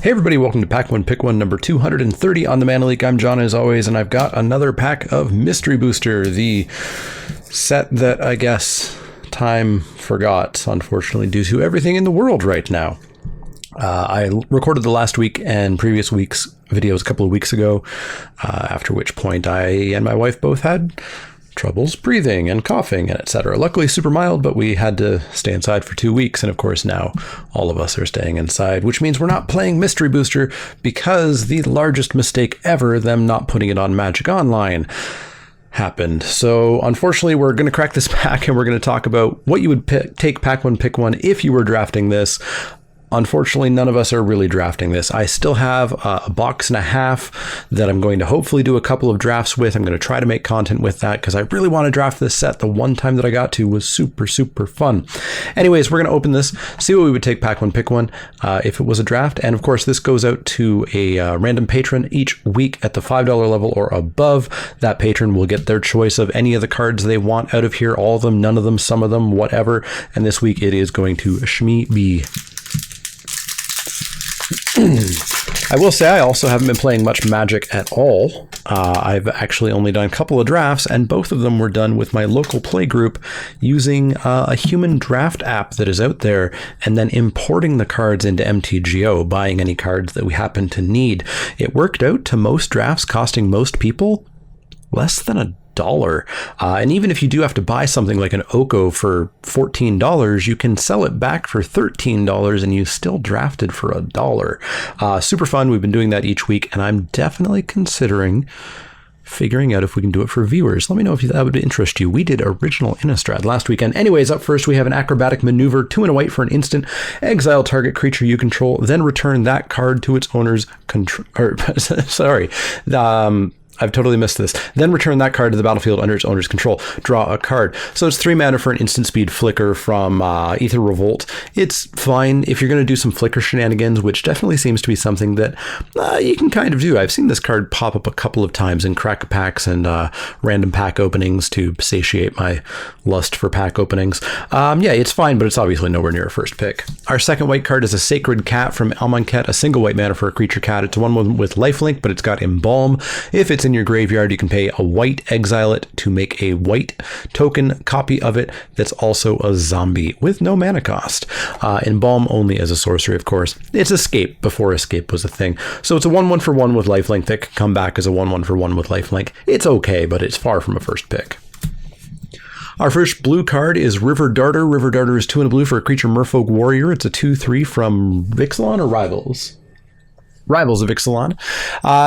Hey everybody, welcome to Pack One Pick One number 230 on the Mana Leek. I'm John as always, and I've got another pack of Mystery Booster, the set that I guess time forgot, unfortunately, due to everything in the world right now. I recorded the last week and previous week's videos a couple of weeks ago, after which point I and my wife both had troubles breathing and coughing and etc. Luckily super mild, but we had to stay inside for 2 weeks, and of course now all of us are staying inside, which means we're not playing Mystery Booster because the largest mistake ever, them not putting it on Magic Online, happened. So unfortunately we're going to crack this pack and we're going to talk about what you would take Pack One Pick One if you were drafting this. Unfortunately, none of us are really drafting this. I still have a box and a half that I'm going to hopefully do a couple of drafts with. I'm going to try to make content with that because I really want to draft this set. The one time that I got to was super, super fun. Anyways, we're going to open this, see what we would take Pack One Pick One if it was a draft. And of course, this goes out to a random patron each week at the $5 level or above. That patron will get their choice of any of the cards they want out of here. All of them, none of them, some of them, whatever. And this week it is going to Shmi B. I will say I also haven't been playing much Magic at all. I've actually only done a couple of drafts, and both of them were done with my local play group using a human draft app that is out there, and then importing the cards into MTGO, buying any cards that we happen to need. It worked out to most drafts costing most people less than $1. And even if you do have to buy something like an Oko for $14, you can sell it back for $13 and you still drafted for $1. Super fun. We've been doing that each week, and I'm definitely considering figuring out if we can do it for viewers. Let me know if that would interest you. We did original Innistrad last weekend. Anyways, up first we have an acrobatic maneuver, 2 and a white for an instant. Exile target creature you control, then return that card to its owner's control. I've totally missed this. Then return that card to the battlefield under its owner's control. Draw a card. So it's 3 mana for an instant speed flicker from Aether Revolt. It's fine if you're going to do some flicker shenanigans, which definitely seems to be something that you can kind of do. I've seen this card pop up a couple of times in crack packs and random pack openings to satiate my lust for pack openings. Yeah, it's fine, but it's obviously nowhere near a first pick. Our second white card is a Sacred Cat from Amonkhet, a single white mana for a creature cat. It's a 1/1 with lifelink, but it's got Embalm. If it's in your graveyard, you can pay a white, exile it to make a white token copy of it that's also a zombie with no mana cost. Embalm only as a sorcery, of course. It's Escape before Escape was a thing. So it's a 1/1 for 1 with lifelink that can come back as a 1/1 for 1 with lifelink. It's okay, but it's far from a first pick. Our first blue card is River Darter. River Darter is 2 and a blue for a creature Merfolk Warrior. It's a 2/3 from Vixalan or Rivals? Rivals of Ixalan.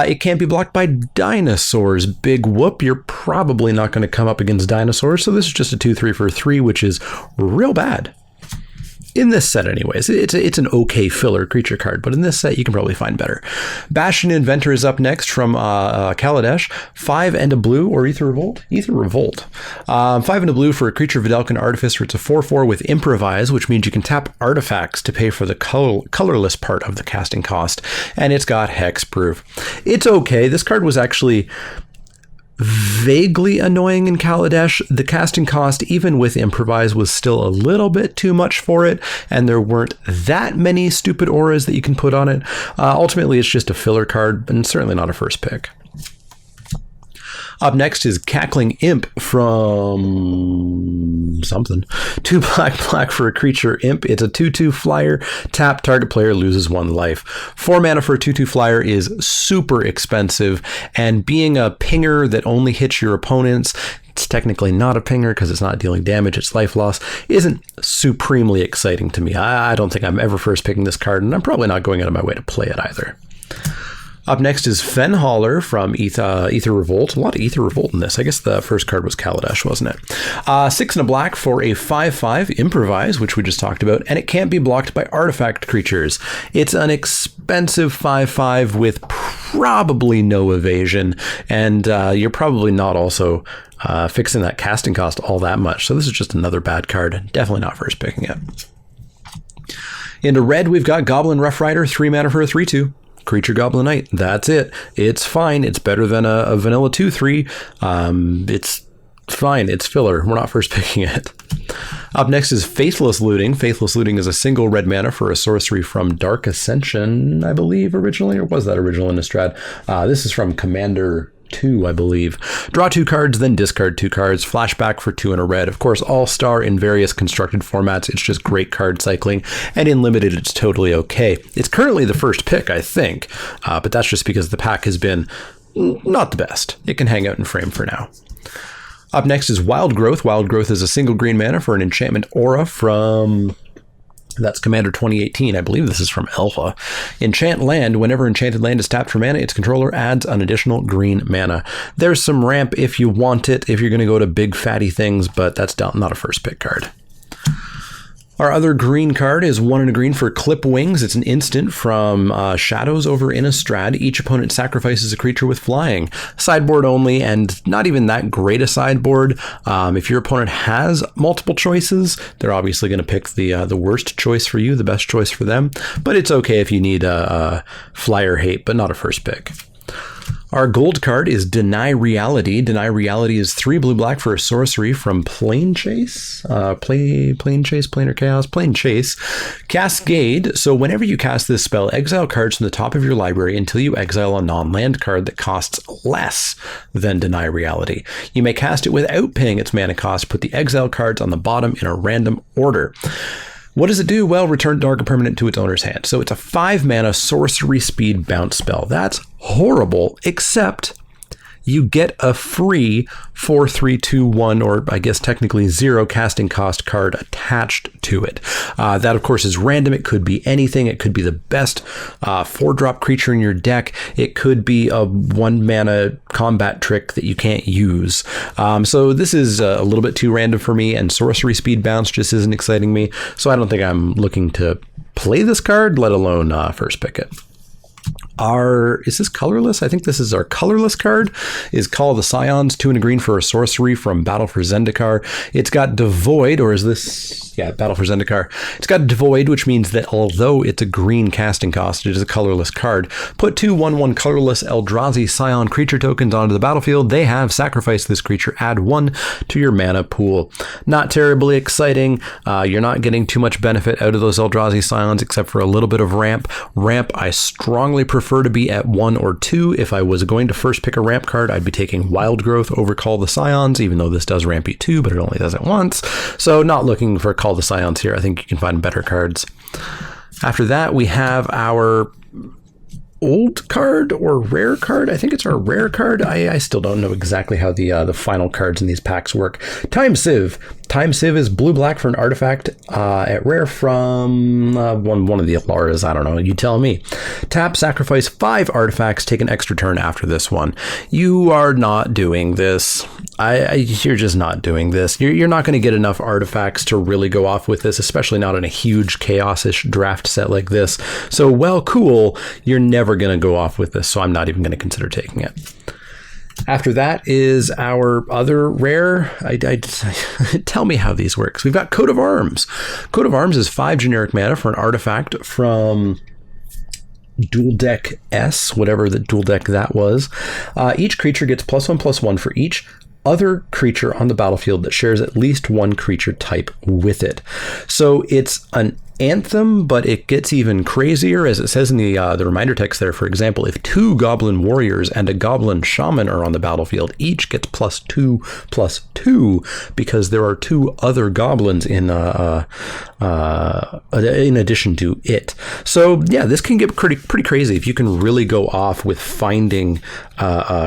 It can't be blocked by dinosaurs. Big whoop. You're probably not going to come up against dinosaurs, so this is just a 2/3 for 3, which is real bad. In this set anyways. It's an okay filler creature card, but in this set you can probably find better. Bastion Inventor is up next from Kaladesh. 5 and a blue, or Aether Revolt? Aether Revolt. 5 and a blue for a creature Vidalcan Artificer. It's a 4/4 with Improvise, which means you can tap artifacts to pay for the colorless part of the casting cost, and it's got Hexproof. It's okay. This card was actually vaguely annoying in Kaladesh. The casting cost, even with Improvise, was still a little bit too much for it, and there weren't that many stupid auras that you can put on it. Ultimately, it's just a filler card, and certainly not a first pick. Up next is Cackling Imp from something. 2 black for a creature imp. It's a 2/2 flyer. Tap, target player loses 1 life. 4 mana for a 2/2 flyer is super expensive, and being a pinger that only hits your opponents, it's technically not a pinger because it's not dealing damage, it's life loss, isn't supremely exciting to me. I don't think I'm ever first picking this card, and I'm probably not going out of my way to play it either. Up next is Fenhauler from Aether Revolt. A lot of Aether Revolt in this. I guess the first card was Kaladesh, wasn't it? 6 and a black for a 5/5 Improvise, which we just talked about, and it can't be blocked by artifact creatures. It's an expensive 5/5 with probably no evasion, and you're probably not also fixing that casting cost all that much. So this is just another bad card. Definitely not first picking it. Into red, we've got Goblin Rough Rider, 3 mana for a 3/2. Creature Goblin Knight. That's it. It's fine. It's better than a vanilla 2/3. It's fine. It's filler. We're not first picking it. Up next is Faithless Looting. Faithless Looting is a single red mana for a sorcery from Dark Ascension, I believe, originally, or was that original in Innistrad? This is from Commander 2, I believe. Draw 2 cards, then discard 2 cards. Flashback for 2 and a red. Of course, all-star in various constructed formats. It's just great card cycling, and in limited, it's totally okay. It's currently the first pick, I think, but that's just because the pack has been not the best. It can hang out in frame for now. Up next is Wild Growth. Wild Growth is a single green mana for an enchantment aura from... That's Commander 2018. I believe this is from Alpha. Enchant land. Whenever enchanted land is tapped for mana, its controller adds an additional green mana. There's some ramp if you want it, if you're going to go to big fatty things, but that's not a first pick card. Our other green card is 1 and a green for Clip Wings. It's an instant from Shadows over Innistrad. Each opponent sacrifices a creature with flying. Sideboard only, and not even that great a sideboard. If your opponent has multiple choices, they're obviously going to pick the worst choice for you, the best choice for them. But it's okay if you need a flyer hate, but not a first pick. Our gold card is Deny Reality. Deny Reality is 3 blue-black for a sorcery from Plane Chase. Plane Chase, Planar Chaos, Plane Chase. Cascade. So whenever you cast this spell, exile cards from the top of your library until you exile a non-land card that costs less than Deny Reality. You may cast it without paying its mana cost. Put the exile cards on the bottom in a random order. What does it do? Well, return target permanent to its owner's hand. So it's a 5 mana sorcery speed bounce spell. That's horrible, except you get a free 4/3/2/1, or I guess technically 0 casting cost card attached to it. That, of course, is random. It could be anything. It could be the best 4-drop creature in your deck. It could be a 1 mana combat trick that you can't use. So this is a little bit too random for me, and sorcery speed bounce just isn't exciting me. So I don't think I'm looking to play this card, let alone first pick it. Is this colorless? I think this is our colorless card, is Call of the Scions, 2 and a green for a sorcery from Battle for Zendikar. It's got Devoid, or is this... Yeah, Battle for Zendikar. It's got Devoid, which means that although it's a green casting cost, it is a colorless card. Put 2 1/1 colorless Eldrazi Scion creature tokens onto the battlefield. They have sacrificed this creature. Add 1 to your mana pool. Not terribly exciting. You're not getting too much benefit out of those Eldrazi Scions except for a little bit of ramp. Ramp, I strongly prefer to be at 1 or 2. If I was going to first pick a ramp card, I'd be taking Wild Growth over Call the Scions, even though this does ramp you 2, but it only does it once. So not looking for Call the Scions here. I think you can find better cards. After that, we have our old card or rare card. I think it's our rare card. I still don't know exactly how the final cards in these packs work. Time Sieve. Time Sieve is blue-black for an artifact at rare from one of the Alaras. I don't know. You tell me. Tap, sacrifice 5 artifacts, take an extra turn after this one. You are not doing this. You're just not doing this. You're not going to get enough artifacts to really go off with this, especially not in a huge chaos-ish draft set like this. So, well, cool. You're never going to go off with this, so I'm not even going to consider taking it. After that is our other rare. Tell me how these work. We've got Coat of Arms. Coat of Arms is 5 generic mana for an artifact from Dual Deck S, whatever the Dual Deck that was. Each creature gets +1/+1 for each other creature on the battlefield that shares at least one creature type with it. So it's an anthem, but it gets even crazier, as it says in the reminder text there. For example, if 2 goblin warriors and a goblin shaman are on the battlefield, each gets +2/+2 because there are 2 other goblins in addition to it. So yeah, this can get pretty crazy if you can really go off with finding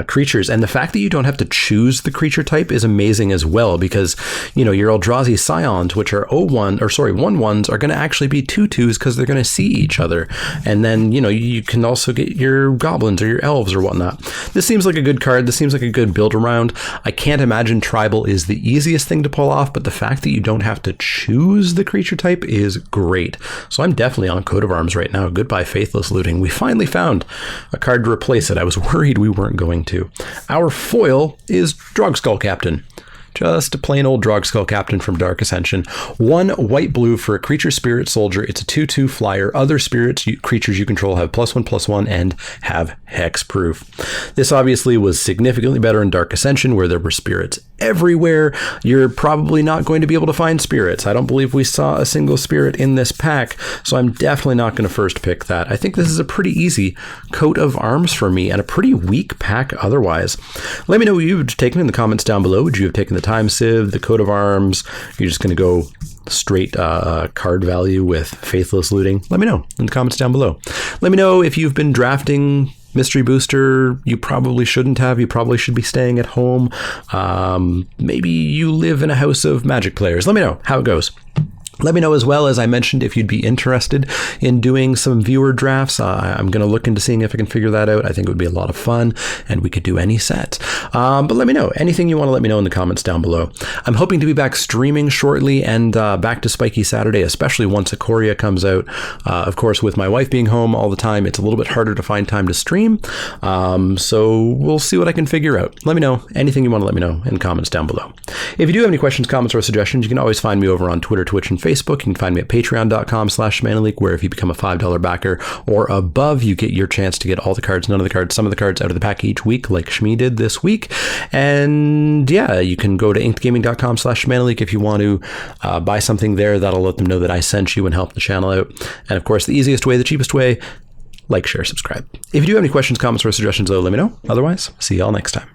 creatures. And the fact that you don't have to choose the creature type is amazing as well, because your Eldrazi Scions, which are 1/1s, are going to actually be 2/2s because they're going to see each other. And then you can also get your goblins or your elves or whatnot. This seems like a good card. This seems like a good build around. I can't imagine tribal is the easiest thing to pull off, but the fact that you don't have to choose the creature type is great. So I'm definitely on Coat of Arms right now. Goodbye Faithless Looting. We finally found a card to replace it. I was worried we weren't going to. Our foil is Drogskull Captain. Just a plain old Drogskull Captain from Dark Ascension. 1 white-blue for a creature spirit soldier. It's a 2/2 flyer. Other creatures you control have +1/+1 and have hexproof. This obviously was significantly better in Dark Ascension, where there were spirits everywhere. You're probably not going to be able to find spirits. I don't believe we saw a single spirit in this pack, so I'm definitely not going to first pick that. I think this is a pretty easy coat of arms for me and a pretty weak pack otherwise. Let me know what you've taken in the comments down below. Would you have taken the Time Sieve, the coat of arms? You're just going to go straight card value with Faithless Looting? Let me know in the comments down below. Let me know if you've been drafting Mystery Booster. You probably shouldn't have. You probably should be staying at home. Maybe you live in a house of Magic players. Let me know how it goes. Let me know as well, as I mentioned, if you'd be interested in doing some viewer drafts. I'm going to look into seeing if I can figure that out. I think it would be a lot of fun, and we could do any set. But let me know. Anything you want to let me know in the comments down below. I'm hoping to be back streaming shortly and back to Spiky Saturday, especially once Ikoria comes out. Of course, with my wife being home all the time, it's a little bit harder to find time to stream. So we'll see what I can figure out. Let me know. Anything you want to let me know in the comments down below. If you do have any questions, comments, or suggestions, you can always find me over on Twitter, Twitch, and Facebook. You can find me at patreon.com/ShManaLeek, where if you become a $5 backer or above, you get your chance to get all the cards, none of the cards, some of the cards out of the pack each week, like Shmi did this week. And yeah, you can go to inkedgaming.com/ShManaLeek if you want to buy something there. That'll let them know that I sent you and help the channel out. And of course, the easiest way, the cheapest way, like, share, subscribe. If you do have any questions, comments, or suggestions, though, let me know. Otherwise, see y'all next time.